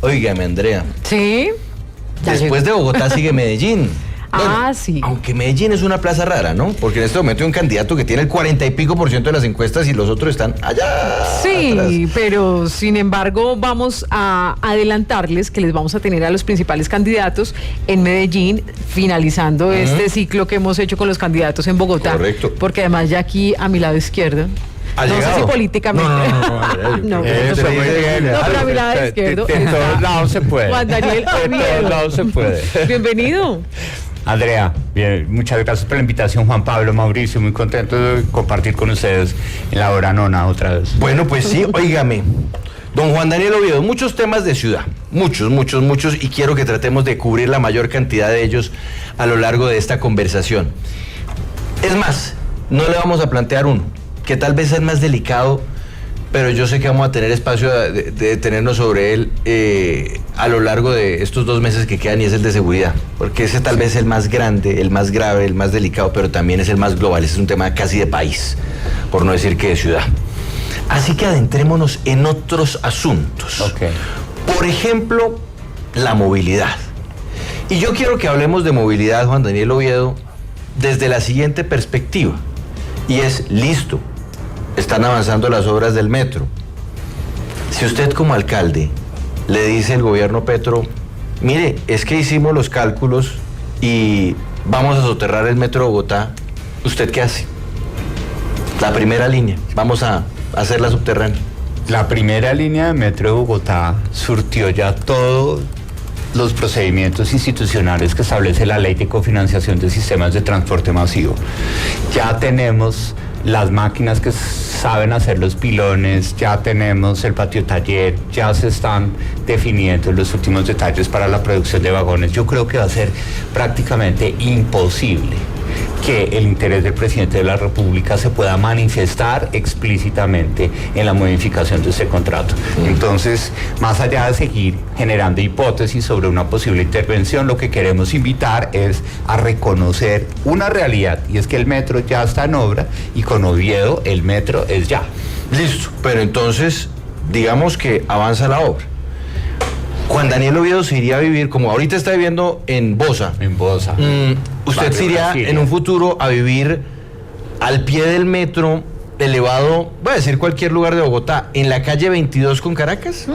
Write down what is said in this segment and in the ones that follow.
Óigame, Andrea. Sí. Después de Bogotá sigue Medellín. Bueno, sí. Aunque Medellín es una plaza rara, ¿no? Porque en este momento hay un candidato que tiene el 40 y pico % de las encuestas y los otros están allá. Sí, atrás. pero sin embargo vamos a adelantarles que les vamos a tener a los principales candidatos en Medellín, finalizando este ciclo que hemos hecho con los candidatos en Bogotá. Correcto. Porque además ya aquí a mi lado izquierdo, no sé si políticamente. No, pero a mi lado izquierdo. De todos lados se puede. Juan Daniel Oviedo. De todos lados se puede. Bienvenido. Andrea, bien, muchas gracias por la invitación. Juan Pablo, Mauricio, muy contento de compartir con ustedes en la hora nona otra vez. Bueno, pues sí, óigame. Don Juan Daniel Oviedo, muchos temas de ciudad, muchos, y quiero que tratemos de cubrir la mayor cantidad de ellos a lo largo de esta conversación. Es más, no le vamos a plantear uno, que tal vez es más delicado, pero yo sé que vamos a tener espacio de detenernos sobre él a lo largo de estos 2 meses que quedan, y es el de seguridad, porque ese tal vez es el más grande, el más grave, el más delicado, pero también es el más global. Ese es un tema casi de país, por no decir que de ciudad. Así que adentrémonos en otros asuntos. Okay. Por ejemplo, la movilidad. Y yo quiero que hablemos de movilidad, Juan Daniel Oviedo, desde la siguiente perspectiva, y es, listo, están avanzando las obras del metro. Si usted como alcalde le dice al gobierno Petro, mire, es que hicimos los cálculos y vamos a soterrar el metro de Bogotá, ¿usted qué hace? La primera línea, vamos a hacerla subterránea. La primera línea de metro de Bogotá surtió ya todos los procedimientos institucionales que establece la ley de cofinanciación de sistemas de transporte masivo. Ya tenemos las máquinas que saben hacer los pilones, ya tenemos el patio taller, ya se están definiendo los últimos detalles para la producción de vagones. Yo creo que va a ser prácticamente imposible que el interés del presidente de la República se pueda manifestar explícitamente en la modificación de este contrato. Entonces, más allá de seguir generando hipótesis sobre una posible intervención, lo que queremos invitar es a reconocer una realidad, y es que el metro ya está en obra, y con Oviedo el metro es ya. Listo, pero entonces, digamos que avanza la obra. Juan Daniel Oviedo se iría a vivir, como ahorita está viviendo en Bosa. En Bosa. Usted se iría en un futuro a vivir al pie del metro elevado, voy a decir cualquier lugar de Bogotá, en la calle 22 con Caracas.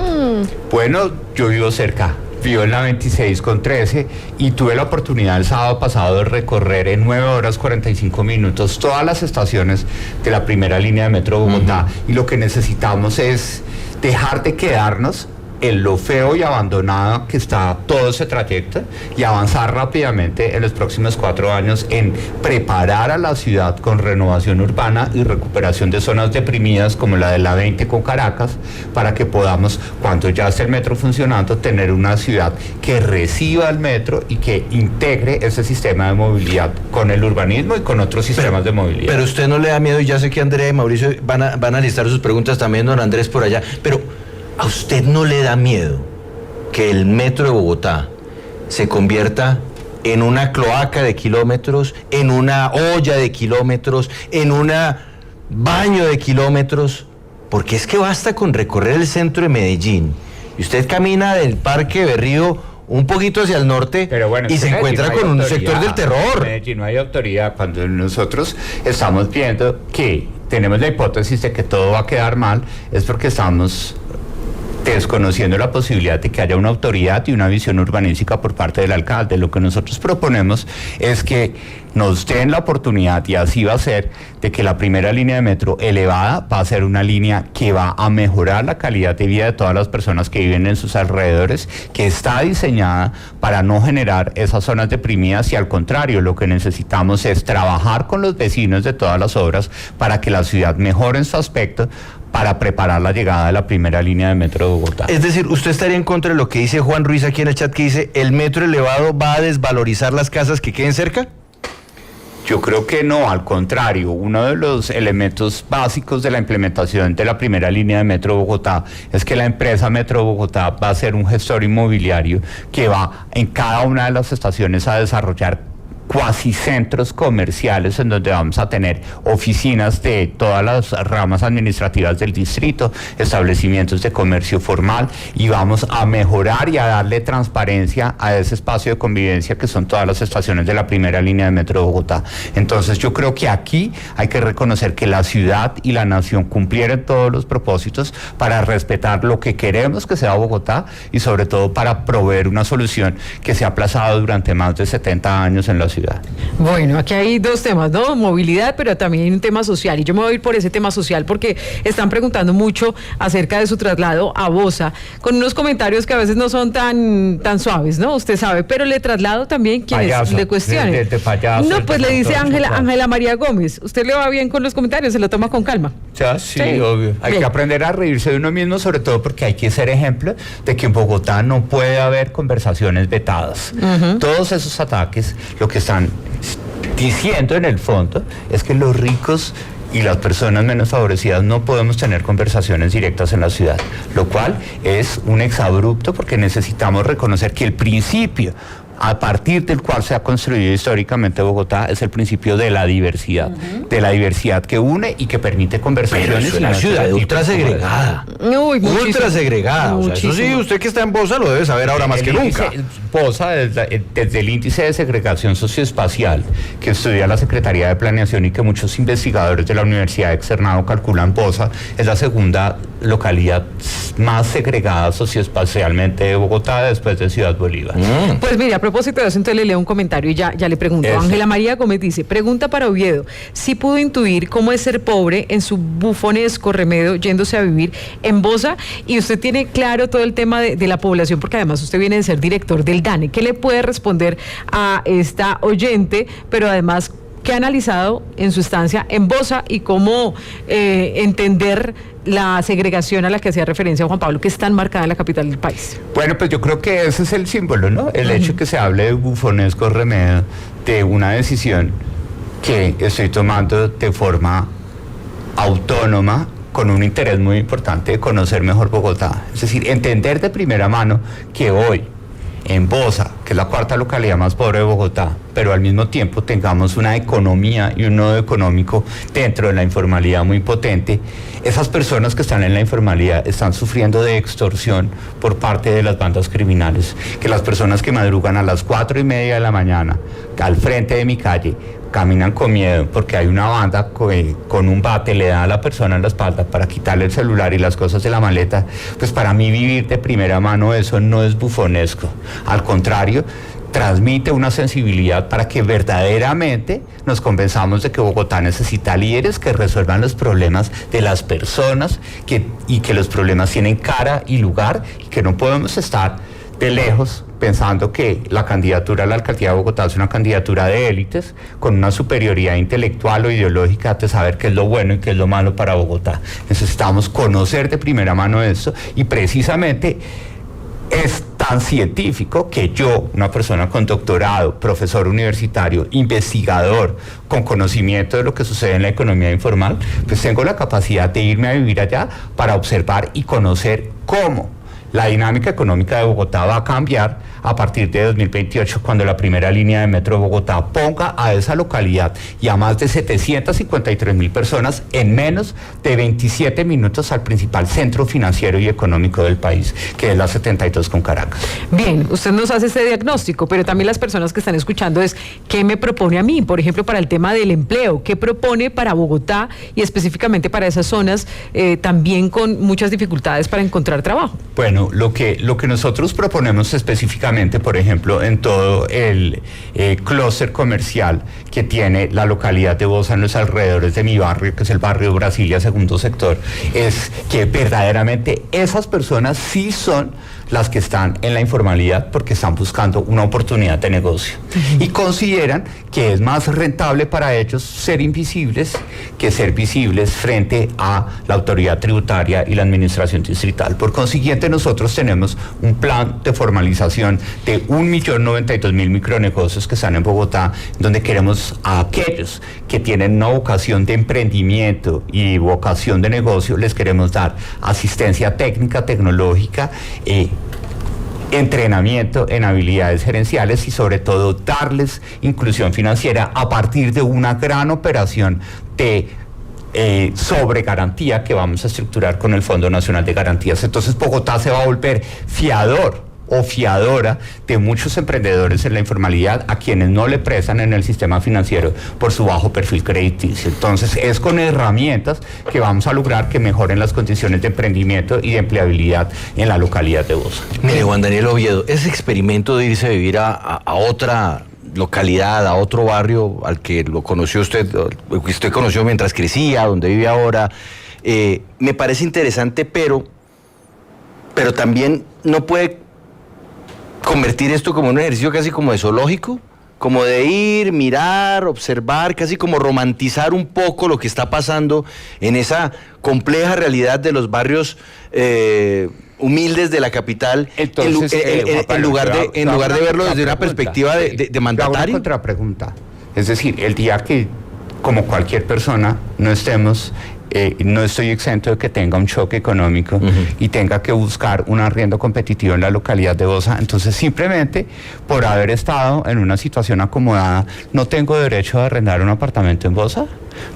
Bueno, yo vivo cerca. Vivo en la 26 con 13 y tuve la oportunidad el sábado pasado de recorrer en 9 horas 45 minutos todas las estaciones de la primera línea de metro de Bogotá. Y lo que necesitamos es dejar de quedarnos en lo feo y abandonado que está todo ese trayecto y avanzar rápidamente en los próximos 4 años en preparar a la ciudad con renovación urbana y recuperación de zonas deprimidas como la de la 20 con Caracas, para que podamos, cuando ya esté el metro funcionando, tener una ciudad que reciba el metro y que integre ese sistema de movilidad con el urbanismo y con otros sistemas de movilidad. Pero usted no le da miedo, y ya sé que Andrea y Mauricio van a listar sus preguntas también, don Andrés, por allá, pero ¿a usted no le da miedo que el metro de Bogotá se convierta en una cloaca de kilómetros, en una olla de kilómetros, en un baño de kilómetros? Porque es que basta con recorrer el centro de Medellín y usted camina del Parque Berrío un poquito hacia el norte, pero bueno, y se encuentra con un sector del terror. En Medellín no hay autoridad. Cuando nosotros estamos viendo que tenemos la hipótesis de que todo va a quedar mal, es porque estamos desconociendo la posibilidad de que haya una autoridad y una visión urbanística por parte del alcalde. Lo que nosotros proponemos es que nos den la oportunidad, y así va a ser, de que la primera línea de metro elevada va a ser una línea que va a mejorar la calidad de vida de todas las personas que viven en sus alrededores, que está diseñada para no generar esas zonas deprimidas, y al contrario, lo que necesitamos es trabajar con los vecinos de todas las obras para que la ciudad mejore en su aspecto, para preparar la llegada de la primera línea de metro de Bogotá. Es decir, ¿usted estaría en contra de lo que dice Juan Ruiz aquí en el chat, que dice el metro elevado va a desvalorizar las casas que queden cerca? Yo creo que no, al contrario. Uno de los elementos básicos de la implementación de la primera línea de Metro Bogotá es que la empresa Metro Bogotá va a ser un gestor inmobiliario que va en cada una de las estaciones a desarrollar cuasi centros comerciales en donde vamos a tener oficinas de todas las ramas administrativas del distrito, establecimientos de comercio formal, y vamos a mejorar y a darle transparencia a ese espacio de convivencia que son todas las estaciones de la primera línea de Metro de Bogotá. Entonces yo creo que aquí hay que reconocer que la ciudad y la nación cumplieron todos los propósitos para respetar lo que queremos que sea Bogotá y sobre todo para proveer una solución que se ha aplazado durante más de 70 años en la ciudad. Bueno, aquí hay dos temas, ¿no? Movilidad, pero también hay un tema social. Y yo me voy a ir por ese tema social porque están preguntando mucho acerca de su traslado a Bosa, con unos comentarios que a veces no son tan suaves, ¿no? Usted sabe, pero le traslado también quienes Payaso, le cuestionen. de payaso, no, pues le dice todo, Ángela María Gómez. ¿Usted le va bien con los comentarios? ¿Se lo toma con calma? Ya, sí, Sí. obvio. Hay Bien. que aprender a reírse de uno mismo, sobre todo porque hay que ser ejemplo de que en Bogotá no puede haber conversaciones vetadas. Todos esos ataques, lo que están diciendo en el fondo es que los ricos y las personas menos favorecidas no podemos tener conversaciones directas en la ciudad, lo cual es un exabrupto porque necesitamos reconocer que el principio a partir del cual se ha construido históricamente Bogotá es el principio de la diversidad que une y que permite conversaciones. Pero es una y no ciudad otro ultra tipo de- segregada. Uy, muchísimo. Ultra segregada. O sea, eso sí, Muchísimo. usted que está en Bosa lo debe saber ahora más que nunca. Bosa, desde el índice de segregación socioespacial que estudia la Secretaría de Planeación y que muchos investigadores de la Universidad de Externado calculan, Bosa es la segunda localidad más segregada socioespacialmente de Bogotá después de Ciudad Bolívar. Pues mire, a propósito de eso, entonces le leo un comentario y ya le pregunto. Ese. Ángela María Gómez dice, pregunta para Oviedo, ¿sí pudo intuir cómo es ser pobre en su bufonesco remedio yéndose a vivir en Bosa? Y usted tiene claro todo el tema de la población, porque además usted viene de ser director del DANE. ¿Qué le puede responder a esta oyente? Pero además, ¿qué ha analizado en su estancia en Bosa y cómo entender la segregación a la que hacía referencia Juan Pablo, que es tan marcada en la capital del país? Bueno, pues yo creo que ese es el símbolo, ¿no? El hecho que se hable de bufonesco remedio de una decisión que estoy tomando de forma autónoma, con un interés muy importante de conocer mejor Bogotá. Es decir, entender de primera mano que hoy, en Bosa, que es la cuarta localidad más pobre de Bogotá, pero al mismo tiempo tengamos una economía y un nodo económico dentro de la informalidad muy potente, esas personas que están en la informalidad están sufriendo de extorsión por parte de las bandas criminales, que las personas que madrugan a las 4:30 de la mañana al frente de mi calle caminan con miedo porque hay una banda con un bate, le da a la persona en la espalda para quitarle el celular y las cosas de la maleta. Pues para mí vivir de primera mano eso no es bufonesco, al contrario, transmite una sensibilidad para que verdaderamente nos convenzamos de que Bogotá necesita líderes que resuelvan los problemas de las personas y que los problemas tienen cara y lugar y que no podemos estar de lejos pensando que la candidatura a la alcaldía de Bogotá es una candidatura de élites con una superioridad intelectual o ideológica de saber qué es lo bueno y qué es lo malo para Bogotá. Necesitamos conocer de primera mano esto y precisamente es tan científico que yo, una persona con doctorado, profesor universitario, investigador, con conocimiento de lo que sucede en la economía informal, pues tengo la capacidad de irme a vivir allá para observar y conocer cómo la dinámica económica de Bogotá va a cambiar a partir de 2028, cuando la primera línea de Metro de Bogotá ponga a esa localidad y a más de 753.000 personas en menos de 27 minutos al principal centro financiero y económico del país, que es la 72 con Caracas. Bien, usted nos hace este diagnóstico, pero también las personas que están escuchando es, ¿qué me propone a mí? Por ejemplo, para el tema del empleo, ¿qué propone para Bogotá y específicamente para esas zonas también con muchas dificultades para encontrar trabajo? Bueno, lo que nosotros proponemos específicamente, por ejemplo, en todo el clúster comercial que tiene la localidad de Bosa en los alrededores de mi barrio, que es el barrio Brasilia, segundo sector, es que verdaderamente esas personas sí son las que están en la informalidad porque están buscando una oportunidad de negocio y consideran que es más rentable para ellos ser invisibles que ser visibles frente a la autoridad tributaria y la administración distrital. Por consiguiente, nosotros tenemos un plan de formalización de 1.092.000 micronegocios que están en Bogotá, donde queremos a aquellos que tienen una vocación de emprendimiento y vocación de negocio, les queremos dar asistencia técnica, tecnológica, entrenamiento en habilidades gerenciales y sobre todo darles inclusión financiera a partir de una gran operación de sobre garantía que vamos a estructurar con el Fondo Nacional de Garantías. Entonces Bogotá se va a volver fiador o fiadora de muchos emprendedores en la informalidad a quienes no le prestan en el sistema financiero por su bajo perfil crediticio. Entonces es con herramientas que vamos a lograr que mejoren las condiciones de emprendimiento y de empleabilidad en la localidad de Bosa. Mire, Juan Daniel Oviedo, ese experimento de irse a vivir a otra localidad, a otro barrio al que lo conoció usted, que usted conoció mientras crecía, donde vive ahora, me parece interesante, pero también no puede convertir esto como un ejercicio casi como de zoológico, como de ir, mirar, observar, casi como romantizar un poco lo que está pasando en esa compleja realidad de los barrios humildes de la capital. Entonces, en lugar de verlo desde una perspectiva de mandatario. Una contrapregunta. Es decir, el día que, como cualquier persona, no estoy exento de que tenga un choque económico y tenga que buscar un arriendo competitivo en la localidad de Bosa, entonces simplemente por haber estado en una situación acomodada, no tengo derecho a arrendar un apartamento en Bosa,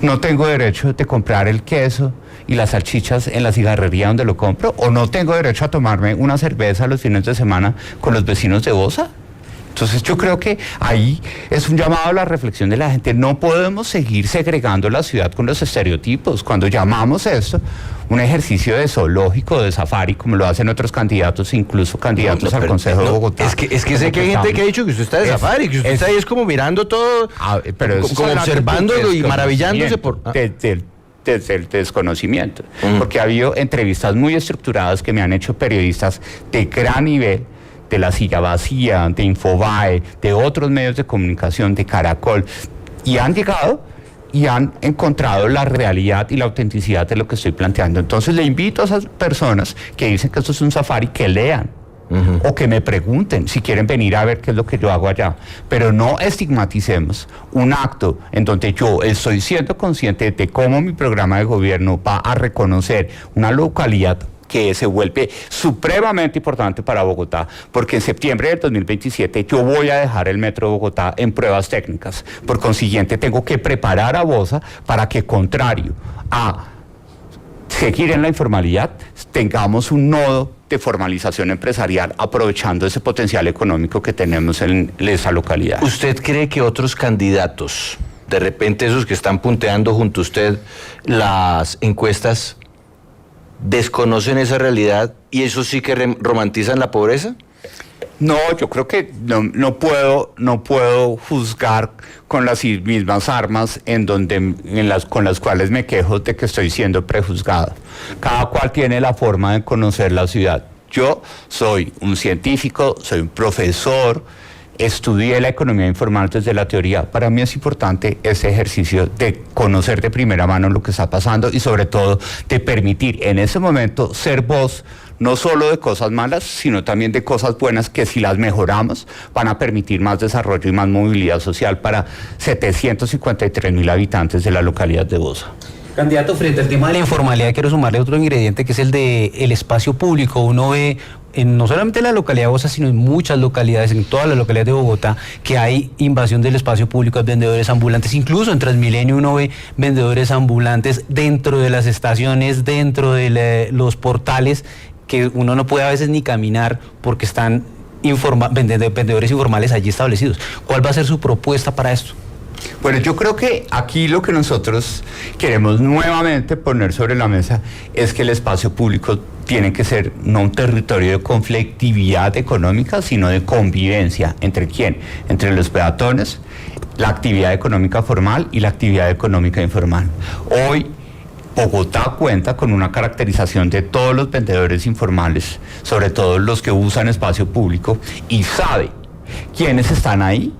no tengo derecho de comprar el queso y las salchichas en la cigarrería donde lo compro, o no tengo derecho a tomarme una cerveza los fines de semana con los vecinos de Bosa. Entonces yo creo que ahí es un llamado a la reflexión de la gente. No podemos seguir segregando la ciudad con los estereotipos. Cuando llamamos esto un ejercicio de zoológico, de safari, como lo hacen otros candidatos, incluso candidatos al Consejo de Bogotá. Es que sé que hay gente que ha dicho que usted está de safari, que usted está ahí es como mirando todo, pero como observándolo y maravillándose por... Desde el desconocimiento, porque ha habido entrevistas muy estructuradas que me han hecho periodistas de gran nivel, de La Silla Vacía, de Infobae, de otros medios de comunicación, de Caracol, y han llegado y han encontrado la realidad y la autenticidad de lo que estoy planteando. Entonces le invito a esas personas que dicen que esto es un safari, que lean, o que me pregunten si quieren venir a ver qué es lo que yo hago allá, pero no estigmaticemos un acto en donde yo estoy siendo consciente de cómo mi programa de gobierno va a reconocer una localidad que se vuelve supremamente importante para Bogotá, porque en septiembre del 2027 yo voy a dejar el Metro de Bogotá en pruebas técnicas. Por consiguiente, tengo que preparar a Bosa para que, contrario a seguir en la informalidad, tengamos un nodo de formalización empresarial aprovechando ese potencial económico que tenemos en esa localidad. ¿Usted cree que otros candidatos, de repente esos que están punteando junto a usted las encuestas, desconocen esa realidad y eso sí que romantizan la pobreza? No, yo creo que no puedo juzgar con las mismas armas con las cuales me quejo de que estoy siendo prejuzgado. Cada cual tiene la forma de conocer la ciudad. Yo soy un científico, soy un profesor, estudié la economía informal desde la teoría. Para mí es importante ese ejercicio de conocer de primera mano lo que está pasando y sobre todo de permitir en ese momento ser voz, no solo de cosas malas, sino también de cosas buenas que si las mejoramos van a permitir más desarrollo y más movilidad social para 753.000 habitantes de la localidad de Bosa. Candidato, frente al tema de la informalidad, quiero sumarle otro ingrediente que es el del espacio público. Uno ve no solamente en la localidad de Bosa, sino en muchas localidades, en todas las localidades de Bogotá, que hay invasión del espacio público, hay vendedores ambulantes, incluso en Transmilenio uno ve vendedores ambulantes dentro de las estaciones, dentro de los portales, que uno no puede a veces ni caminar porque están vendedores informales allí establecidos. ¿Cuál va a ser su propuesta para esto? Bueno, yo creo que aquí lo que nosotros queremos nuevamente poner sobre la mesa es que el espacio público tiene que ser no un territorio de conflictividad económica, sino de convivencia. ¿Entre quién? Entre los peatones, la actividad económica formal y la actividad económica informal. Hoy Bogotá cuenta con una caracterización de todos los vendedores informales, sobre todo los que usan espacio público, y sabe quiénes están ahí,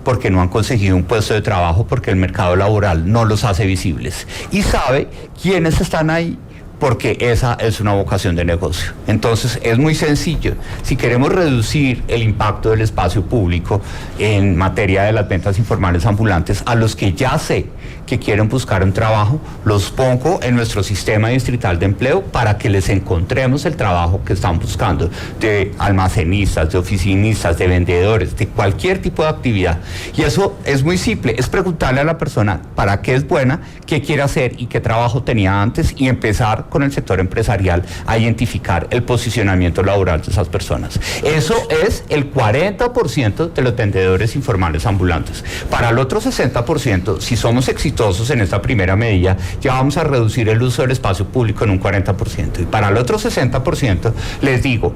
porque no han conseguido un puesto de trabajo, porque el mercado laboral no los hace visibles. Y sabe quiénes están ahí porque esa es una vocación de negocio. Entonces es muy sencillo. Si queremos reducir el impacto del espacio público en materia de las ventas informales ambulantes, a los que ya sé que quieren buscar un trabajo, los pongo en nuestro sistema distrital de empleo para que les encontremos el trabajo que están buscando, de almacenistas, de oficinistas, de vendedores, de cualquier tipo de actividad. Y eso es muy simple, es preguntarle a la persona para qué es buena, qué quiere hacer y qué trabajo tenía antes, y empezar con el sector empresarial a identificar el posicionamiento laboral de esas personas. Eso es el 40% de los vendedores informales ambulantes. Para el otro 60%, si somos exitosos en esta primera medida, ya vamos a reducir el uso del espacio público en un 40%. Y para el otro 60%, les digo,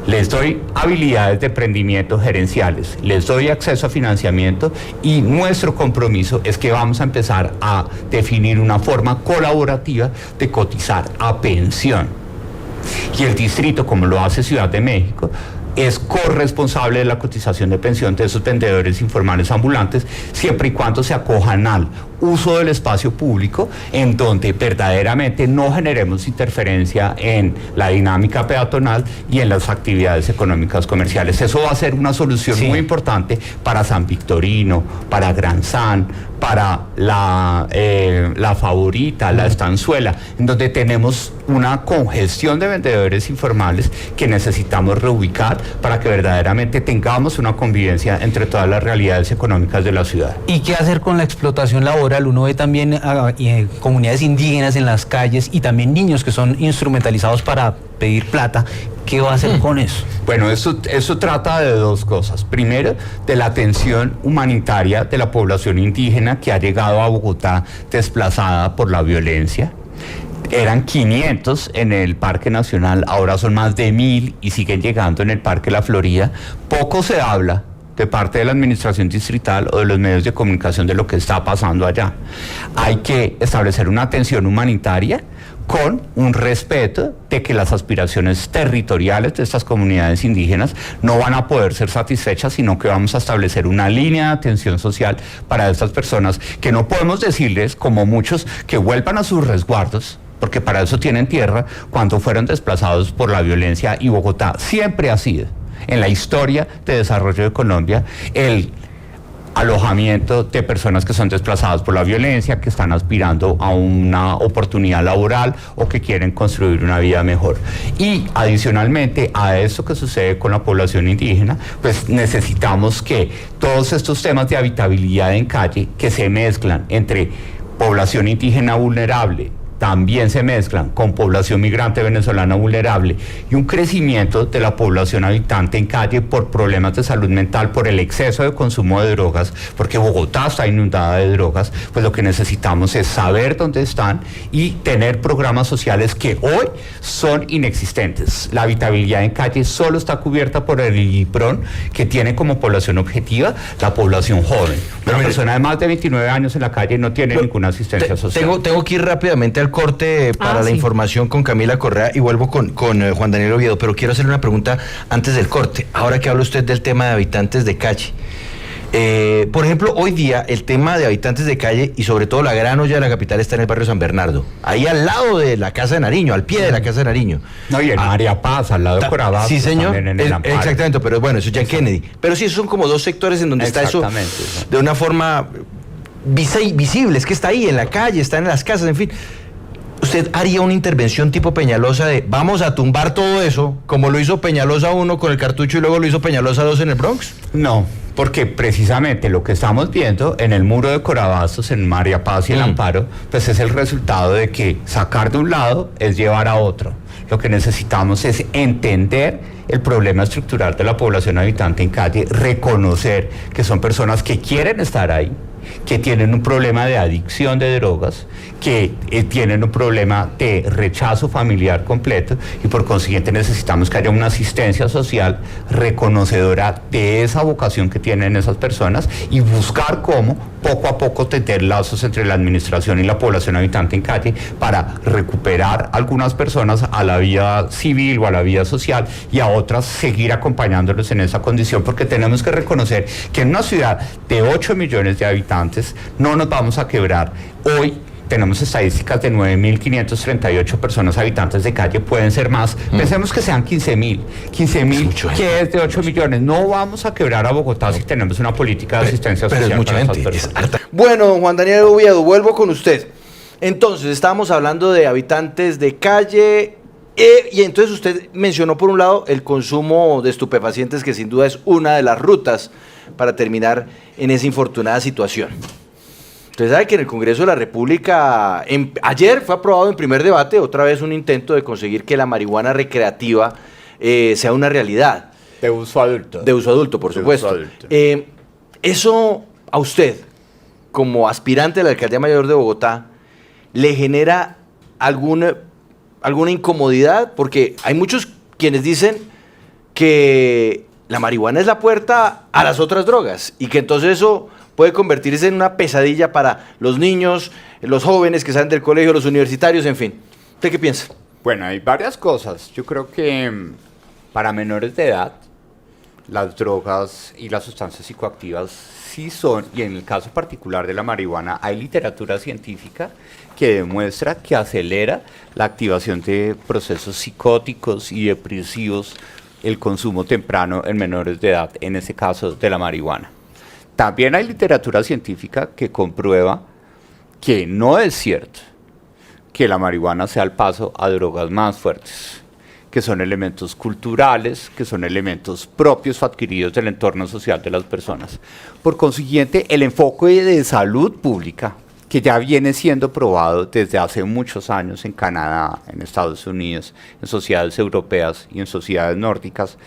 les doy habilidades de emprendimiento gerenciales, les doy acceso a financiamiento, y nuestro compromiso es que vamos a empezar a definir una forma colaborativa de cotizar a pensión. Y el distrito, como lo hace Ciudad de México, es corresponsable de la cotización de pensión de esos vendedores informales ambulantes, siempre y cuando se acojan al uso del espacio público, en donde verdaderamente no generemos interferencia en la dinámica peatonal y en las actividades económicas comerciales. Eso va a ser una solución muy importante para San Victorino, para Gran San, para la Favorita, la Estanzuela, en donde tenemos una congestión de vendedores informales que necesitamos reubicar para que verdaderamente tengamos una convivencia entre todas las realidades económicas de la ciudad. ¿Y qué hacer con la explotación laboral? Uno ve también comunidades indígenas en las calles y también niños que son instrumentalizados para pedir plata. ¿Qué va a hacer con eso? Bueno, eso trata de dos cosas. Primero, de la atención humanitaria de la población indígena que ha llegado a Bogotá desplazada por la violencia. Eran 500 en el Parque Nacional, ahora son más de 1000 y siguen llegando en el Parque La Florida. Poco se habla de parte de la administración distrital o de los medios de comunicación de lo que está pasando allá. Hay que establecer una atención humanitaria con un respeto de que las aspiraciones territoriales de estas comunidades indígenas no van a poder ser satisfechas, sino que vamos a establecer una línea de atención social para estas personas, que no podemos decirles, como muchos, que vuelvan a sus resguardos, porque para eso tienen tierra, cuando fueron desplazados por la violencia. Y Bogotá siempre ha sido, en la historia de desarrollo de Colombia, el alojamiento de personas que son desplazadas por la violencia, que están aspirando a una oportunidad laboral o que quieren construir una vida mejor. Y adicionalmente a esto que sucede con la población indígena, pues necesitamos que todos estos temas de habitabilidad en calle, que se mezclan entre población indígena vulnerable, también se mezclan con población migrante venezolana vulnerable y un crecimiento de la población habitante en calle por problemas de salud mental, por el exceso de consumo de drogas, porque Bogotá está inundada de drogas. Pues lo que necesitamos es saber dónde están y tener programas sociales que hoy son inexistentes. La habitabilidad en calle solo está cubierta por el IPRON, que tiene como población objetiva la población joven. Una persona de más de 29 años en la calle no tiene ninguna asistencia social. Tengo que ir rápidamente al corte para la información con Camila Correa y vuelvo con Juan Daniel Oviedo, pero quiero hacerle una pregunta antes del corte. Ahora que habla usted del tema de habitantes de calle, por ejemplo, hoy día el tema de habitantes de calle y sobre todo la gran olla de la capital está en el barrio San Bernardo, ahí al lado de la Casa de Nariño, al pie de la Casa de Nariño. No, y en María Paz, al lado de Corabato. Sí, señor, en el exactamente, pero bueno, eso ya en Kennedy. Pero sí, esos son como dos sectores en donde está eso de una forma visible, es que está ahí en la calle, está en las casas, en fin. ¿Usted haría una intervención tipo Peñalosa de vamos a tumbar todo eso, como lo hizo Peñalosa 1 con el cartucho y luego lo hizo Peñalosa 2 en el Bronx? No, porque precisamente lo que estamos viendo en el muro de Corabastos, en María Paz y el Amparo, pues es el resultado de que sacar de un lado es llevar a otro. Lo que necesitamos es entender el problema estructural de la población habitante en calle, reconocer que son personas que quieren estar ahí, que tienen un problema de adicción de drogas, que tienen un problema de rechazo familiar completo y por consiguiente necesitamos que haya una asistencia social reconocedora de esa vocación que tienen esas personas y buscar cómo poco a poco tener lazos entre la administración y la población habitante en calle para recuperar algunas personas a la vida civil o a la vida social y a otras seguir acompañándolos en esa condición, porque tenemos que reconocer que en una ciudad de 8 millones de habitantes no nos vamos a quebrar hoy tenemos estadísticas de 9.538 personas habitantes de calle, pueden ser más. Pensemos que sean 15.000. 15.000, que es de 8 millones. No vamos a quebrar a Bogotá si tenemos una política de asistencia social. Pero es mucha para gente. estas personas. Bueno, don Juan Daniel Oviedo, vuelvo con usted. Entonces, estábamos hablando de habitantes de calle. Y entonces usted mencionó por un lado el consumo de estupefacientes, que sin duda es una de las rutas para terminar en esa infortunada situación. Usted sabe que en el Congreso de la República, ayer fue aprobado en primer debate otra vez un intento de conseguir que la marihuana recreativa sea una realidad. De uso adulto. De uso adulto, por supuesto. Adulto. Eso a usted, como aspirante a la Alcaldía Mayor de Bogotá, ¿le genera alguna incomodidad? Porque hay muchos quienes dicen que la marihuana es la puerta a las otras drogas y que entonces eso puede convertirse en una pesadilla para los niños, los jóvenes que salen del colegio, los universitarios, en fin. ¿Usted qué piensa? Bueno, hay varias cosas. Yo creo que para menores de edad, las drogas y las sustancias psicoactivas sí son, y en el caso particular de la marihuana, hay literatura científica que demuestra que acelera la activación de procesos psicóticos y depresivos el consumo temprano en menores de edad, en ese caso de la marihuana. También hay literatura científica que comprueba que no es cierto que la marihuana sea el paso a drogas más fuertes, que son elementos culturales, que son elementos propios o adquiridos del entorno social de las personas. Por consiguiente, el enfoque de salud pública, que ya viene siendo probado desde hace muchos años en Canadá, en Estados Unidos, en sociedades europeas y en sociedades nórdicas,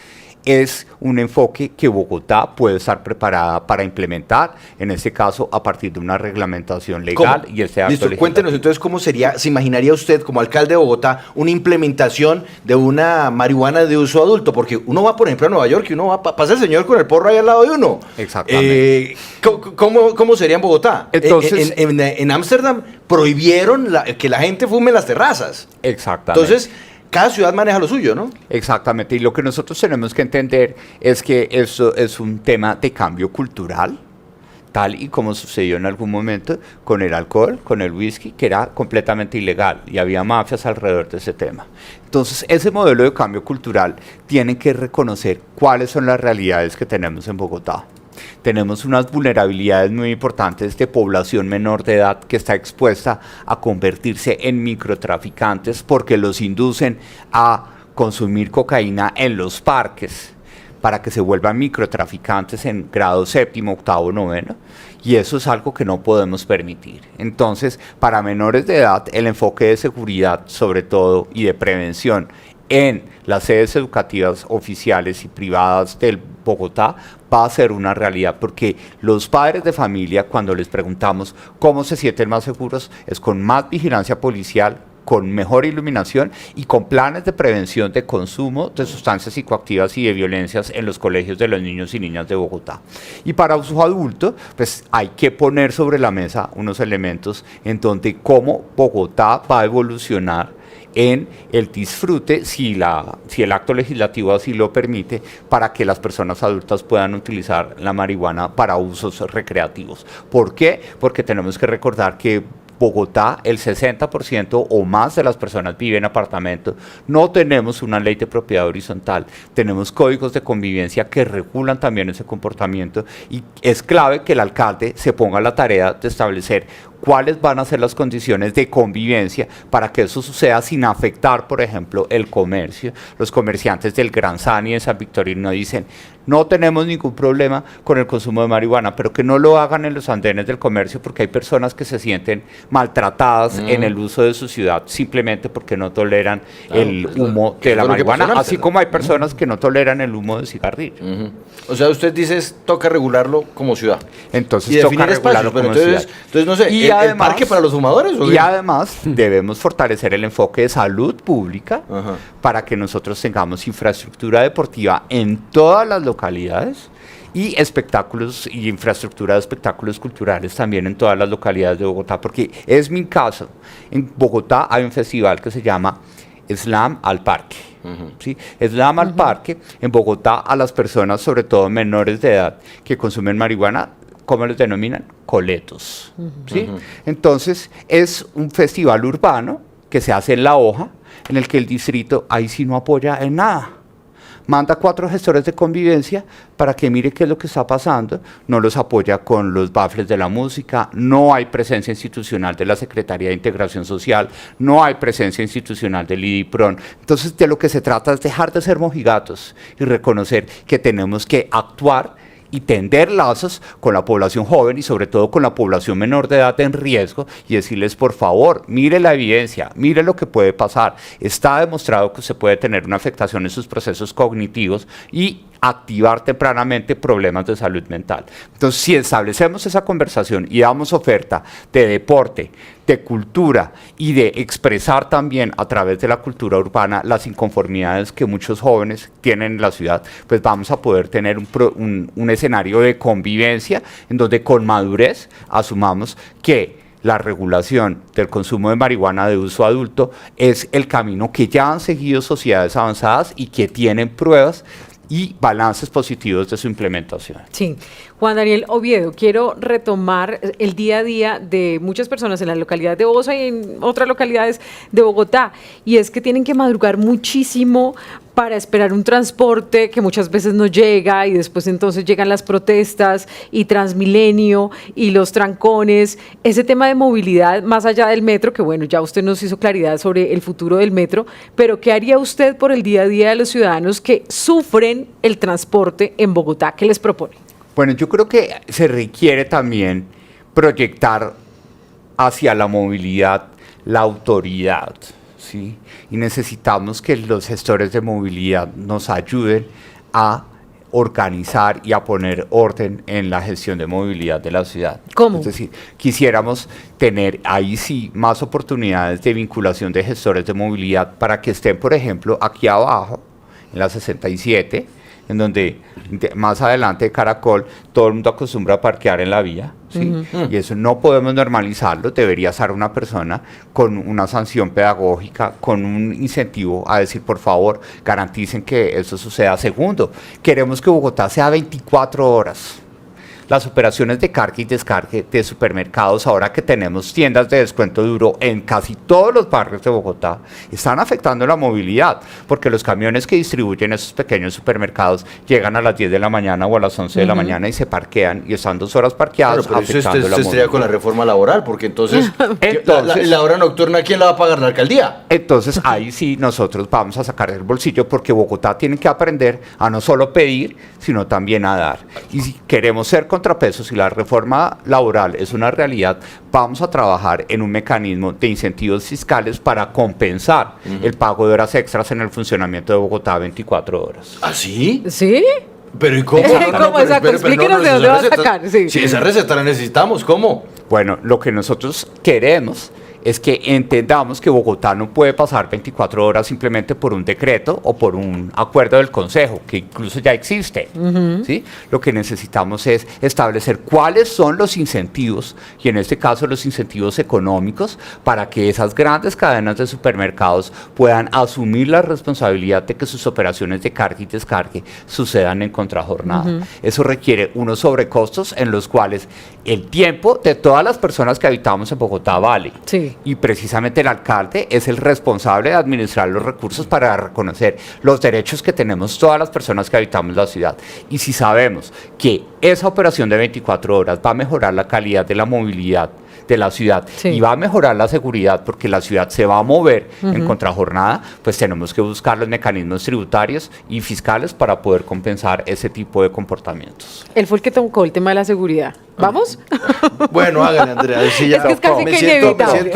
es un enfoque que Bogotá puede estar preparada para implementar, en este caso a partir de una reglamentación legal. ¿Cómo? Y este acto Listo, legislativo. cuéntenos entonces cómo sería, se imaginaría usted como alcalde de Bogotá una implementación de una marihuana de uso adulto, porque uno va, por ejemplo, a Nueva York y uno va, pasa el señor con el porro ahí al lado de uno. Exactamente. ¿Cómo sería en Bogotá? Entonces, en Ámsterdam prohibieron que la gente fume en las terrazas. Exactamente. Entonces, cada ciudad maneja lo suyo, ¿no? Exactamente, y lo que nosotros tenemos que entender es que eso es un tema de cambio cultural, tal y como sucedió en algún momento con el alcohol, con el whisky, que era completamente ilegal y había mafias alrededor de ese tema. Entonces, ese modelo de cambio cultural tiene que reconocer cuáles son las realidades que tenemos en Bogotá. Tenemos unas vulnerabilidades muy importantes de población menor de edad que está expuesta a convertirse en microtraficantes porque los inducen a consumir cocaína en los parques para que se vuelvan microtraficantes en grado séptimo, octavo, noveno, y eso es algo que no podemos permitir. Entonces, para menores de edad, el enfoque de seguridad, sobre todo, y de prevención en las sedes educativas oficiales y privadas del Bogotá va a ser una realidad, porque los padres de familia, cuando les preguntamos cómo se sienten más seguros, es con más vigilancia policial, con mejor iluminación y con planes de prevención de consumo de sustancias psicoactivas y de violencias en los colegios de los niños y niñas de Bogotá. Y para uso adulto, pues hay que poner sobre la mesa unos elementos en donde cómo Bogotá va a evolucionar en el disfrute, si el acto legislativo así lo permite, para que las personas adultas puedan utilizar la marihuana para usos recreativos. ¿Por qué? Porque tenemos que recordar que Bogotá, el 60% o más de las personas viven en apartamentos. No tenemos una ley de propiedad horizontal, tenemos códigos de convivencia que regulan también ese comportamiento, y es clave que el alcalde se ponga a la tarea de establecer cuáles van a ser las condiciones de convivencia para que eso suceda sin afectar, por ejemplo, el comercio. Los comerciantes del Gran San y de San Victorino dicen: no tenemos ningún problema con el consumo de marihuana, pero que no lo hagan en los andenes del comercio, porque hay personas que se sienten maltratadas en el uso de su ciudad simplemente porque no toleran el humo de la marihuana, así como hay personas que no toleran el humo de cigarrillo. O sea, usted dice, toca regularlo como ciudad. Entonces y toca definir regularlo espacios, pero como ciudad. entonces, no sé, Y ¿el además, parque para los fumadores? ¿O y qué? además debemos fortalecer el enfoque de salud pública para que nosotros tengamos infraestructura deportiva en todas las localidades y espectáculos y infraestructura de espectáculos culturales también en todas las localidades de Bogotá, porque es mi caso. En Bogotá hay un festival que se llama Slam al Parque. ¿Sí? Slam al Parque. En Bogotá, a las personas, sobre todo menores de edad, que consumen marihuana, ¿cómo los denominan? Coletos. ¿Sí? Entonces, es un festival urbano que se hace en La Hoja, en el que el distrito ahí sí no apoya en nada. Manda 4 gestores de convivencia para que mire qué es lo que está pasando, no los apoya con los bafles de la música, no hay presencia institucional de la Secretaría de Integración Social, no hay presencia institucional del IDIPRON. Entonces, de lo que se trata es dejar de ser mojigatos y reconocer que tenemos que actuar y tender lazos con la población joven y sobre todo con la población menor de edad en riesgo y decirles, por favor, mire la evidencia, mire lo que puede pasar. Está demostrado que se puede tener una afectación en sus procesos cognitivos y activar tempranamente problemas de salud mental. Entonces, si establecemos esa conversación y damos oferta de deporte, de cultura y de expresar también a través de la cultura urbana las inconformidades que muchos jóvenes tienen en la ciudad, pues vamos a poder tener un escenario de convivencia en donde con madurez asumamos que la regulación del consumo de marihuana de uso adulto es el camino que ya han seguido sociedades avanzadas y que tienen pruebas y balances positivos de su implementación. Sí. Juan Daniel Oviedo, quiero retomar el día a día de muchas personas en la localidad de Bosa y en otras localidades de Bogotá, y es que tienen que madrugar muchísimo para esperar un transporte que muchas veces no llega y después entonces llegan las protestas y Transmilenio y los trancones. Ese tema de movilidad más allá del metro, que bueno, ya usted nos hizo claridad sobre el futuro del metro, pero ¿qué haría usted por el día a día de los ciudadanos que sufren el transporte en Bogotá? ¿Qué les propone? Bueno, yo creo que se requiere también proyectar hacia la movilidad la autoridad, ¿sí? Y necesitamos que los gestores de movilidad nos ayuden a organizar y a poner orden en la gestión de movilidad de la ciudad. ¿Cómo? Es decir, quisiéramos tener ahí sí más oportunidades de vinculación de gestores de movilidad para que estén, por ejemplo, aquí abajo, en la 67, en donde más adelante de Caracol todo el mundo acostumbra a parquear en la vía, ¿sí? Y eso no podemos normalizarlo, debería ser una persona con una sanción pedagógica, con un incentivo a decir, por favor, garanticen que eso suceda. Segundo, queremos que Bogotá sea 24 horas. Las operaciones de carga y descarga de supermercados, ahora que tenemos tiendas de descuento duro en casi todos los barrios de Bogotá, están afectando la movilidad, porque los camiones que distribuyen esos pequeños supermercados llegan a las 10 de la mañana o a las 11 de la mañana y se parquean y están 2 horas parqueados. Claro, pero eso afectando la estaría movilidad. con la reforma laboral, porque entonces, Entonces- la hora nocturna, ¿quién la va a pagar? ¿La alcaldía? Entonces ahí sí nosotros vamos a sacar el bolsillo porque Bogotá tiene que aprender a no solo pedir, sino también a dar. Y si queremos ser contrapesos y la reforma laboral es una realidad, vamos a trabajar en un mecanismo de incentivos fiscales para compensar el pago de horas extras en el funcionamiento de Bogotá 24 horas. ¿Ah, sí? ¿Sí? Pero ¿y cómo? ¿Cómo? pero Exacto, explíquenos de dónde esa va a receta- sacar, sí. Sí, esa receta la necesitamos, ¿cómo? Bueno, lo que nosotros queremos es que entendamos que Bogotá no puede pasar 24 horas simplemente por un decreto o por un acuerdo del Consejo, que incluso ya existe. ¿Sí? Lo que necesitamos es establecer cuáles son los incentivos, y en este caso los incentivos económicos, para que esas grandes cadenas de supermercados puedan asumir la responsabilidad de que sus operaciones de carga y descargue sucedan en contrajornada. Eso requiere unos sobrecostos en los cuales el tiempo de todas las personas que habitamos en Bogotá vale. Sí. Y precisamente el alcalde es el responsable de administrar los recursos para reconocer los derechos que tenemos todas las personas que habitamos la ciudad. Y si sabemos que esa operación de 24 horas va a mejorar la calidad de la movilidad de la ciudad Sí. y va a mejorar la seguridad porque la ciudad se va a mover en contrajornada, pues tenemos que buscar los mecanismos tributarios y fiscales para poder compensar ese tipo de comportamientos. Él fue el que tocó el tema de la seguridad. ¿Vamos? Bueno, hágale, Andrea. Sí, ya, Es que es casi me que siento, inevitable.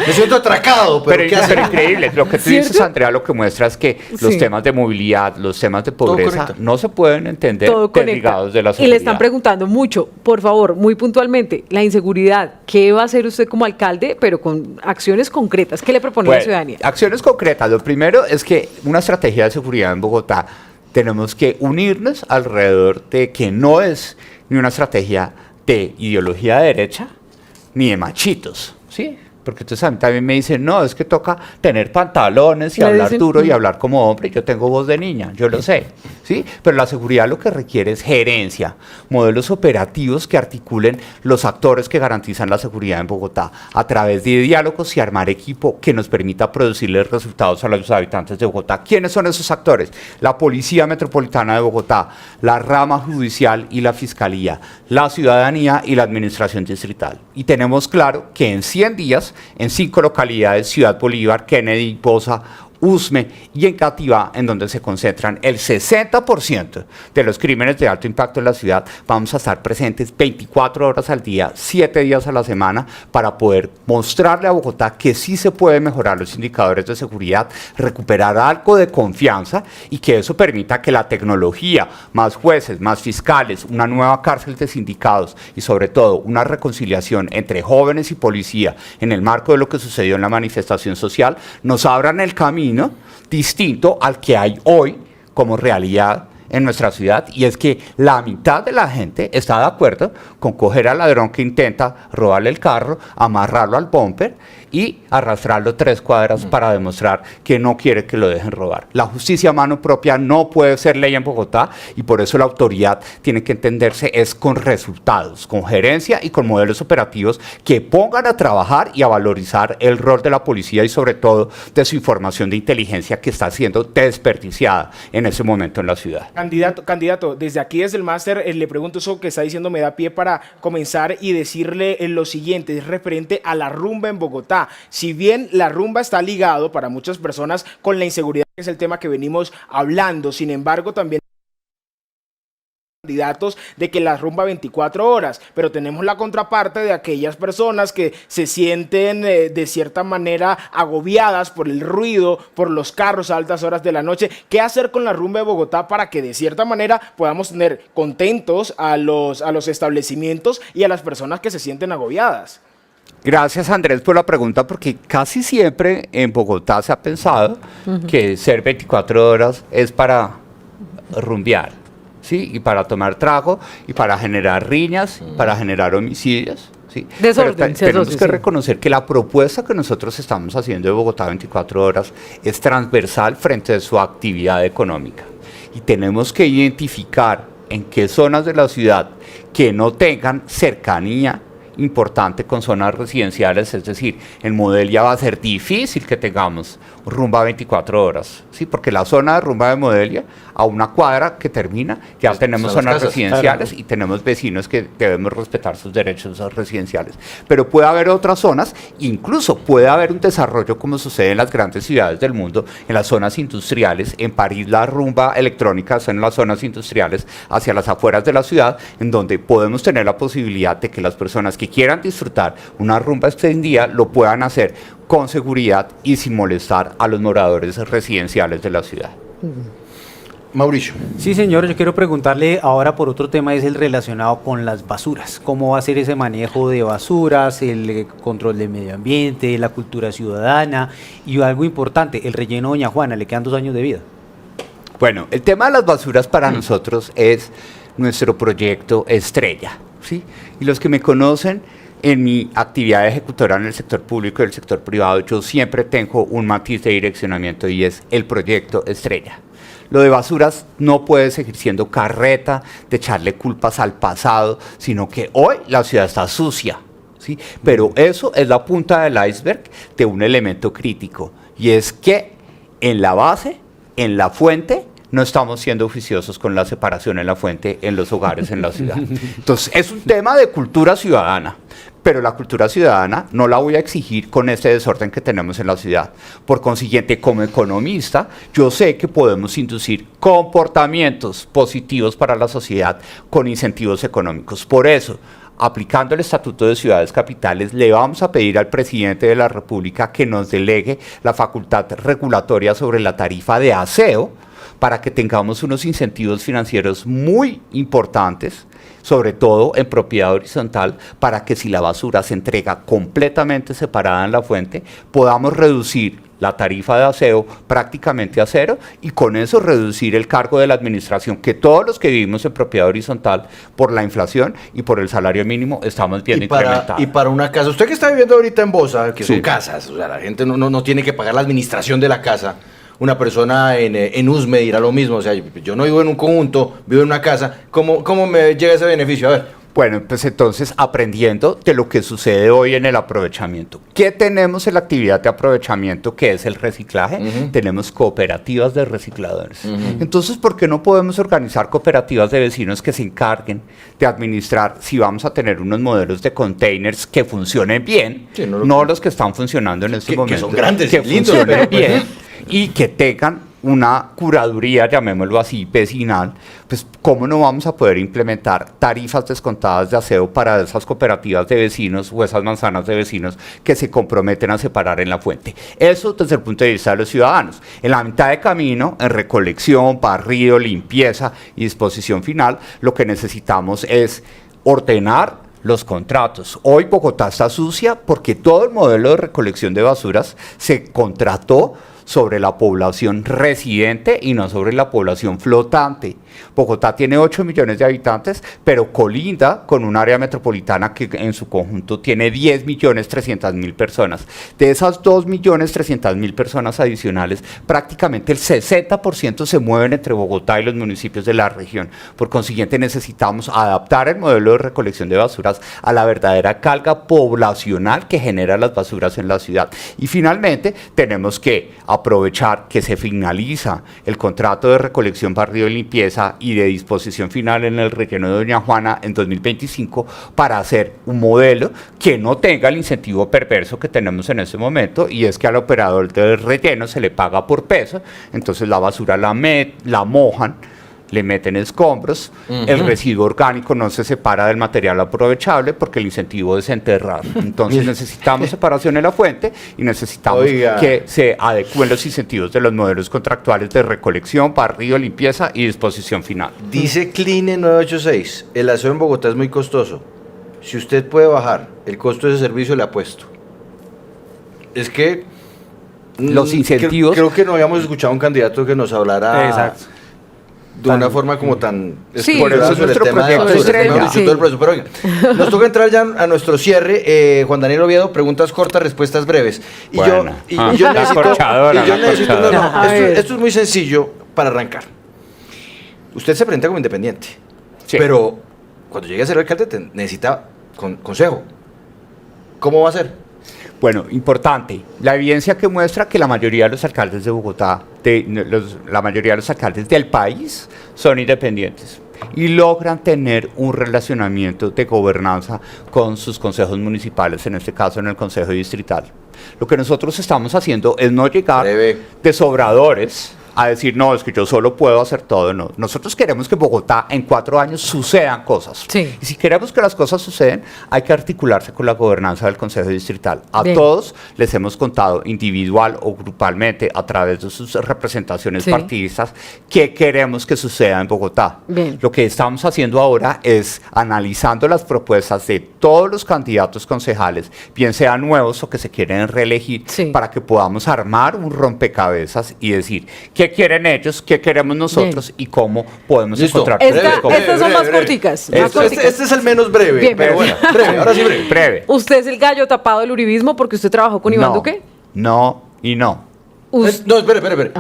me siento atracado, pero ¿qué Pero hacemos? increíble, lo que tú ¿Cierto? dices, Andrea, lo que muestra es que los Sí. temas de movilidad, los temas de pobreza, conecta. no se pueden entender Todo conecta. desligados de la Y seguridad. le están preguntando mucho, por favor, muy puntualmente, la inseguridad, ¿qué va a hacer usted como alcalde, pero con acciones concretas? ¿Qué le propone a la Bueno, ciudadanía? acciones concretas. Lo primero es que una estrategia de seguridad en Bogotá tenemos que unirnos alrededor de que no es ni una estrategia de ideología de derecha ni de machitos, ¿sí? Porque entonces a mí también me dicen, no, es que toca tener pantalones y Le hablar dicen, duro y hablar como hombre. Yo tengo voz de niña, yo lo sé, ¿sí? Pero la seguridad lo que requiere es gerencia, modelos operativos que articulen los actores que garantizan la seguridad en Bogotá a través de diálogos y armar equipo que nos permita producirles resultados a los habitantes de Bogotá. ¿Quiénes son esos actores? La Policía Metropolitana de Bogotá, la rama judicial y la Fiscalía, la ciudadanía y la administración distrital. Y tenemos claro que en 100 días, en 5 localidades, Ciudad Bolívar, Kennedy, Bosa, Usme y en Cativá, en donde se concentran el 60% de los crímenes de alto impacto en la ciudad, vamos a estar presentes 24 horas al día, 7 días a la semana, para poder mostrarle a Bogotá que sí se puede mejorar los indicadores de seguridad, recuperar algo de confianza y que eso permita que la tecnología, más jueces, más fiscales, una nueva cárcel de sindicados y sobre todo una reconciliación entre jóvenes y policía en el marco de lo que sucedió en la manifestación social, nos abran el camino distinto al que hay hoy como realidad en nuestra ciudad, y es que la mitad de la gente está de acuerdo con coger al ladrón que intenta robarle el carro, amarrarlo al bumper y arrastrarlo 3 cuadras para demostrar que no quiere que lo dejen robar. La justicia a mano propia no puede ser ley en Bogotá, y por eso la autoridad tiene que entenderse es con resultados, con gerencia y con modelos operativos que pongan a trabajar y a valorizar el rol de la policía y sobre todo de su información de inteligencia que está siendo desperdiciada en ese momento en la ciudad. Candidato, desde aquí, desde el máster, le pregunto, eso que está diciendo me da pie para comenzar y decirle lo siguiente, es referente a la rumba en Bogotá. Si bien la rumba está ligado para muchas personas con la inseguridad, que es el tema que venimos hablando, sin embargo también candidatos de que la rumba 24 horas, pero tenemos la contraparte de aquellas personas que se sienten de cierta manera agobiadas por el ruido, por los carros a altas horas de la noche. ¿Qué hacer con la rumba de Bogotá para que de cierta manera podamos tener contentos a los establecimientos y a las personas que se sienten agobiadas? Gracias, Andrés, por la pregunta, porque casi siempre en Bogotá se ha pensado que ser 24 horas es para rumbear, ¿sí? Y para tomar trago, y para generar riñas, para generar homicidios, ¿sí? Desorden, Pero tenemos que sí. reconocer que la propuesta que nosotros estamos haciendo de Bogotá 24 horas es transversal frente a su actividad económica. Y tenemos que identificar en qué zonas de la ciudad que no tengan cercanía importante con zonas residenciales, es decir, en Modelia va a ser difícil que tengamos rumba 24 horas, ¿sí? Porque la zona de rumba de Modelia, a una cuadra que termina, ya tenemos son las zonas casas, residenciales, y tenemos vecinos que debemos respetar sus derechos residenciales. Pero puede haber otras zonas, incluso puede haber un desarrollo como sucede en las grandes ciudades del mundo, en las zonas industriales. En París la rumba electrónica está en las zonas industriales hacia las afueras de la ciudad, en donde podemos tener la posibilidad de que las personas que quieran disfrutar una rumba extendida lo puedan hacer con seguridad y sin molestar a los moradores residenciales de la ciudad. Mauricio. Sí, señor, yo quiero preguntarle ahora por otro tema, es el relacionado con las basuras. ¿Cómo va a ser ese manejo de basuras, el control del medio ambiente, la cultura ciudadana y algo importante, el relleno Doña Juana? Le quedan 2 años de vida. Bueno, el tema de las basuras para nosotros es nuestro proyecto estrella, ¿sí? Y los que me conocen en mi actividad ejecutora en el sector público y el sector privado, yo siempre tengo un matiz de direccionamiento y es el proyecto estrella. Lo de basuras no puede seguir siendo carreta de echarle culpas al pasado, sino que hoy la ciudad está sucia, ¿sí? Pero eso es la punta del iceberg de un elemento crítico, y es que en la base, en la fuente, no estamos siendo juiciosos con la separación en la fuente en los hogares en la ciudad. Entonces, es un tema de cultura ciudadana, pero la cultura ciudadana no la voy a exigir con este desorden que tenemos en la ciudad. Por consiguiente, como economista, yo sé que podemos inducir comportamientos positivos para la sociedad con incentivos económicos. Por eso, aplicando el Estatuto de Ciudades Capitales, le vamos a pedir al presidente de la República que nos delegue la facultad regulatoria sobre la tarifa de aseo, para que tengamos unos incentivos financieros muy importantes, sobre todo en propiedad horizontal, para que si la basura se entrega completamente separada en la fuente, podamos reducir la tarifa de aseo prácticamente a cero y con eso reducir el cargo de la administración que todos los que vivimos en propiedad horizontal por la inflación y por el salario mínimo estamos viendo incrementado. Y para una casa, usted que está viviendo ahorita en Bosa, que son Sí. casas, o sea, la gente no tiene que pagar la administración de la casa. Una persona en Usme dirá lo mismo, o sea, yo no vivo en un conjunto, vivo en una casa, ¿cómo me llega ese beneficio? A ver. Bueno, pues entonces aprendiendo de lo que sucede hoy en el aprovechamiento. ¿Qué tenemos en la actividad de aprovechamiento que es el reciclaje? Tenemos cooperativas de recicladores. Entonces, ¿por qué no podemos organizar cooperativas de vecinos que se encarguen de administrar si vamos a tener unos modelos de containers que funcionen bien, Sí, no los que están funcionando en este Que momento, son grandes que y lindos, funcionen pero- bien y que tengan una curaduría, llamémoslo así, vecinal, pues cómo no vamos a poder implementar tarifas descontadas de aseo para esas cooperativas de vecinos o esas manzanas de vecinos que se comprometen a separar en la fuente. Eso desde el punto de vista de los ciudadanos. En la mitad de camino, en recolección, barrido, limpieza y disposición final, lo que necesitamos es ordenar los contratos. Hoy Bogotá está sucia porque todo el modelo de recolección de basuras se contrató sobre la población residente y no sobre la población flotante. Bogotá tiene 8 millones de habitantes, pero colinda con un área metropolitana que en su conjunto tiene 10.300.000 personas. De esas 2.300.000 personas adicionales, prácticamente el 60% se mueven entre Bogotá y los municipios de la región. Por consiguiente, necesitamos adaptar el modelo de recolección de basuras a la verdadera carga poblacional que genera las basuras en la ciudad. Y finalmente, tenemos que aprovechar que se finaliza el contrato de recolección, barrido y limpieza y de disposición final en el relleno de Doña Juana en 2025 para hacer un modelo que no tenga el incentivo perverso que tenemos en este momento, y es que al operador del relleno se le paga por peso, entonces la basura la mojan, le meten escombros, el residuo orgánico no se separa del material aprovechable porque el incentivo es enterrar. Entonces necesitamos separación en la fuente y necesitamos Oiga. que se adecúen los incentivos de los modelos contractuales de recolección, barrido, limpieza y disposición final. Dice Cline 986, el aseo en Bogotá es muy costoso. Si usted puede bajar el costo de ese servicio, le apuesto. Es que... Los mm, incentivos- Creo que no habíamos escuchado a un candidato que nos hablara... Exacto. De una forma como tan... Sí. Por eso es sobre el nuestro tema de proyecto basura, estrella. ¿no? Sí. Todo el proceso. Pero oiga, nos toca entrar ya a nuestro cierre. Juan Daniel Oviedo, preguntas cortas, respuestas breves. Y Bueno. yo La necesito... corchadora, y yo la necesito- no, corchadora. no, A ver. esto es muy sencillo para arrancar. Usted se presenta como independiente, Sí. pero cuando llegue a ser alcalde necesita consejo. ¿Cómo va a ser? Bueno, importante, la evidencia que muestra que la mayoría de los alcaldes de Bogotá, la mayoría de los alcaldes del país son independientes y logran tener un relacionamiento de gobernanza con sus consejos municipales, en este caso en el consejo distrital. Lo que nosotros estamos haciendo es no llegar Breve. de sobradores a decir, no, es que yo solo puedo hacer todo, no. Nosotros queremos que en Bogotá en 4 años sucedan cosas. Sí. Y si queremos que las cosas suceden, hay que articularse con la gobernanza del Consejo Distrital. A Bien. todos les hemos contado individual o grupalmente a través de sus representaciones Sí. partidistas qué queremos que suceda en Bogotá. Bien. Lo que estamos haciendo ahora es analizando las propuestas de todos los candidatos concejales, bien sean nuevos o que se quieren reelegir, Sí. para que podamos armar un rompecabezas y decir qué quieren ellos, qué queremos nosotros y cómo podemos Listo. encontrar Esta- puntos estas son más corticas, más corticas. Este es el menos breve, Bien, pero bueno, breve, ahora sí breve. breve. ¿Usted es el gallo tapado del uribismo porque usted trabajó con Iván No, Duque? no y no. No, espere.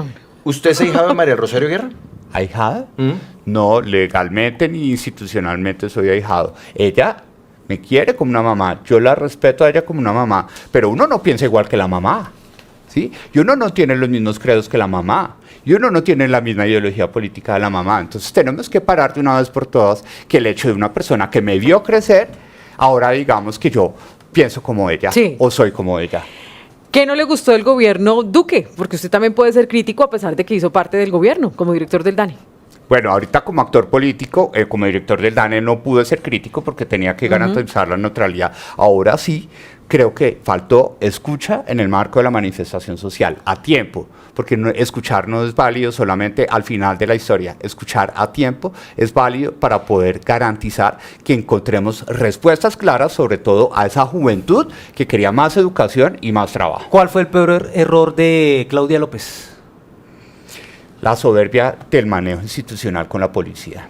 ¿Usted es ahijado de María Rosario Guerra? ¿Ahijada? No, legalmente ni institucionalmente soy ahijado. Ella me quiere como una mamá, yo la respeto a ella como una mamá, pero uno no piensa igual que la mamá, ¿sí? Y uno no tiene los mismos credos que la mamá, y uno no tiene la misma ideología política de la mamá. Entonces tenemos que parar de una vez por todas que el hecho de una persona que me vio crecer, ahora digamos que yo pienso como ella Sí. o soy como ella. ¿Qué no le gustó del gobierno Duque? Porque usted también puede ser crítico a pesar de que hizo parte del gobierno como director del DANE. Bueno, ahorita como actor político, como director del DANE no pude ser crítico porque tenía que garantizar la neutralidad. Ahora sí, creo que faltó escucha en el marco de la manifestación social, a tiempo, porque escuchar no es válido solamente al final de la historia, escuchar a tiempo es válido para poder garantizar que encontremos respuestas claras, sobre todo a esa juventud que quería más educación y más trabajo. ¿Cuál fue el peor error de Claudia López? La soberbia del manejo institucional con la policía.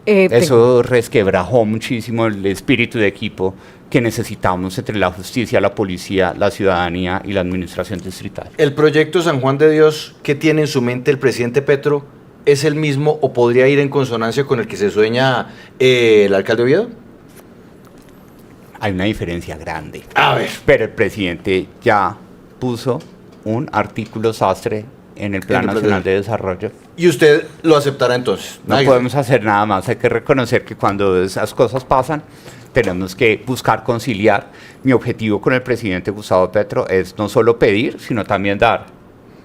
Eso resquebrajó muchísimo el espíritu de equipo que necesitamos entre la justicia, la policía, la ciudadanía y la administración distrital. ¿El proyecto San Juan de Dios que tiene en su mente el presidente Petro es el mismo o podría ir en consonancia con el que se sueña el alcalde Oviedo? Hay una diferencia grande. A ver. Pero el presidente ya puso un artículo sastre en el Plan Nacional de Desarrollo. ¿Y usted lo aceptará entonces? No podemos hacer nada más, hay que reconocer que cuando esas cosas pasan, tenemos que buscar conciliar. Mi objetivo con el presidente Gustavo Petro es no solo pedir, sino también dar,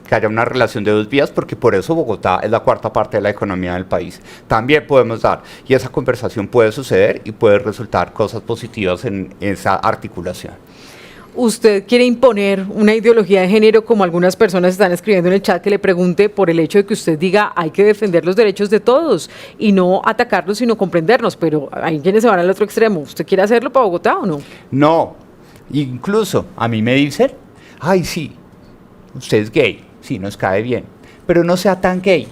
que haya una relación de dos vías, porque por eso Bogotá es la cuarta parte de la economía del país. También podemos dar, y esa conversación puede suceder y puede resultar cosas positivas en esa articulación. ¿Usted quiere imponer una ideología de género, como algunas personas están escribiendo en el chat, que le pregunte por el hecho de que usted diga hay que defender los derechos de todos y no atacarlos, sino comprendernos? Pero hay quienes se van al otro extremo. ¿Usted quiere hacerlo para Bogotá o no? No, incluso a mí me dicen, ay sí, usted es gay, sí, nos cae bien, pero no sea tan gay,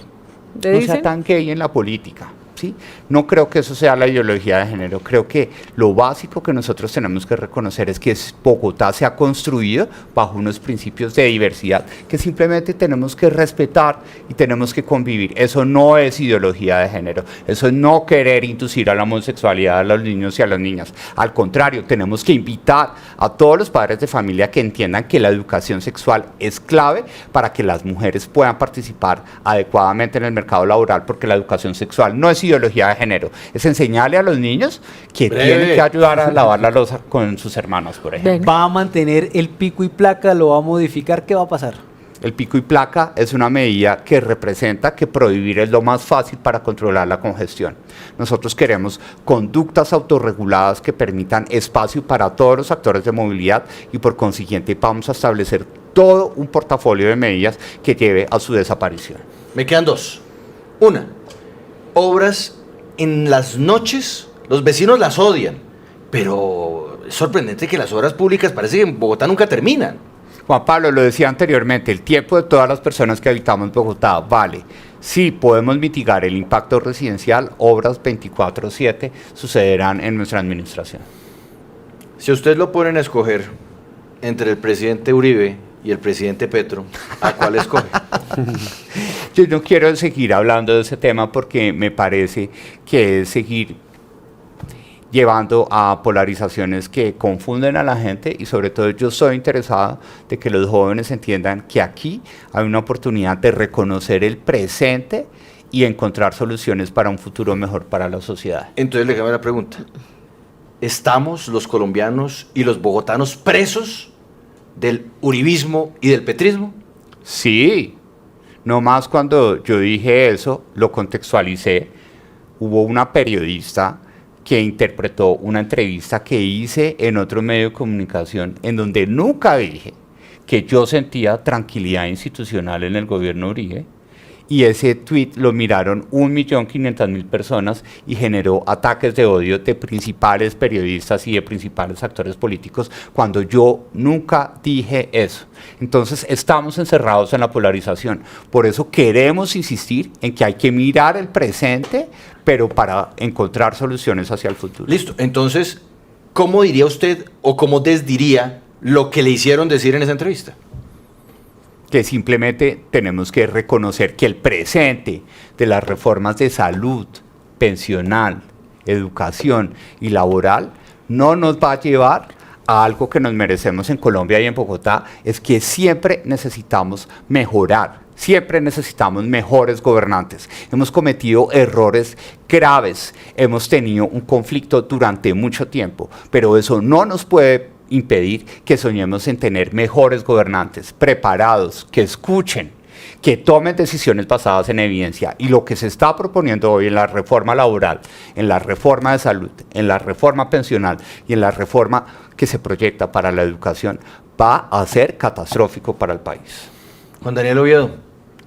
no sea tan gay en la política. ¿Sí? No creo que eso sea la ideología de género, creo que lo básico que nosotros tenemos que reconocer es que Bogotá se ha construido bajo unos principios de diversidad que simplemente tenemos que respetar y tenemos que convivir. Eso no es ideología de género, eso es no querer inducir a la homosexualidad a los niños y a las niñas. Al contrario, tenemos que invitar a todos los padres de familia que entiendan que la educación sexual es clave para que las mujeres puedan participar adecuadamente en el mercado laboral, porque la educación sexual no es ideología de género, es enseñarle a los niños que tienen que ayudar a lavar la loza con sus hermanos, por ejemplo. ¿Va a mantener el pico y placa? ¿Lo va a modificar? ¿Qué va a pasar? El pico y placa es una medida que representa que prohibir es lo más fácil para controlar la congestión. Nosotros queremos conductas autorreguladas que permitan espacio para todos los actores de movilidad y por consiguiente vamos a establecer todo un portafolio de medidas que lleve a su desaparición. Me quedan dos. Una, obras en las noches, los vecinos las odian, pero es sorprendente que las obras públicas parece que en Bogotá nunca terminan. Juan Pablo, lo decía anteriormente, el tiempo de todas las personas que habitamos Bogotá vale. Sí, podemos mitigar el impacto residencial, obras 24/7 sucederán en nuestra administración. Si a usted lo ponen a escoger entre el presidente Uribe y el presidente Petro, ¿a cuál escoge? Yo no quiero seguir hablando de ese tema porque me parece que es seguir llevando a polarizaciones que confunden a la gente y sobre todo yo soy interesado de que los jóvenes entiendan que aquí hay una oportunidad de reconocer el presente y encontrar soluciones para un futuro mejor para la sociedad. Entonces le cambio la pregunta. ¿Estamos los colombianos y los bogotanos presos del uribismo y del petrismo? Sí, no más cuando yo dije eso, lo contextualicé. Hubo una periodista que interpretó una entrevista que hice en otro medio de comunicación en donde nunca dije que yo sentía tranquilidad institucional en el gobierno Uribe, y ese tweet lo miraron 1.500.000 personas y generó ataques de odio de principales periodistas y de principales actores políticos cuando yo nunca dije eso. Entonces estamos encerrados en la polarización, por eso queremos insistir en que hay que mirar el presente, pero para encontrar soluciones hacia el futuro. Listo, entonces, ¿cómo diría usted o cómo desdiría lo que le hicieron decir en esa entrevista? Que simplemente tenemos que reconocer que el presente de las reformas de salud, pensional, educación y laboral no nos va a llevar a algo que nos merecemos en Colombia y en Bogotá, es que siempre necesitamos mejorar, siempre necesitamos mejores gobernantes. Hemos cometido errores graves, hemos tenido un conflicto durante mucho tiempo, pero eso no nos puede impedir que soñemos en tener mejores gobernantes, preparados, que escuchen, que tomen decisiones basadas en evidencia. Y lo que se está proponiendo hoy en la reforma laboral, en la reforma de salud, en la reforma pensional y en la reforma que se proyecta para la educación, va a ser catastrófico para el país. Juan Daniel Oviedo,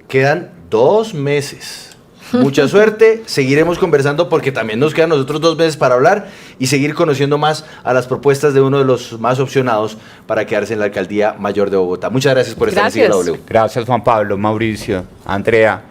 quedan 2 meses. Mucha suerte, seguiremos conversando porque también nos quedan nosotros 2 meses para hablar y seguir conociendo más a las propuestas de uno de los más opcionados para quedarse en la Alcaldía Mayor de Bogotá. Muchas gracias por estar en Sigue la W. Gracias, Juan Pablo, Mauricio, Andrea.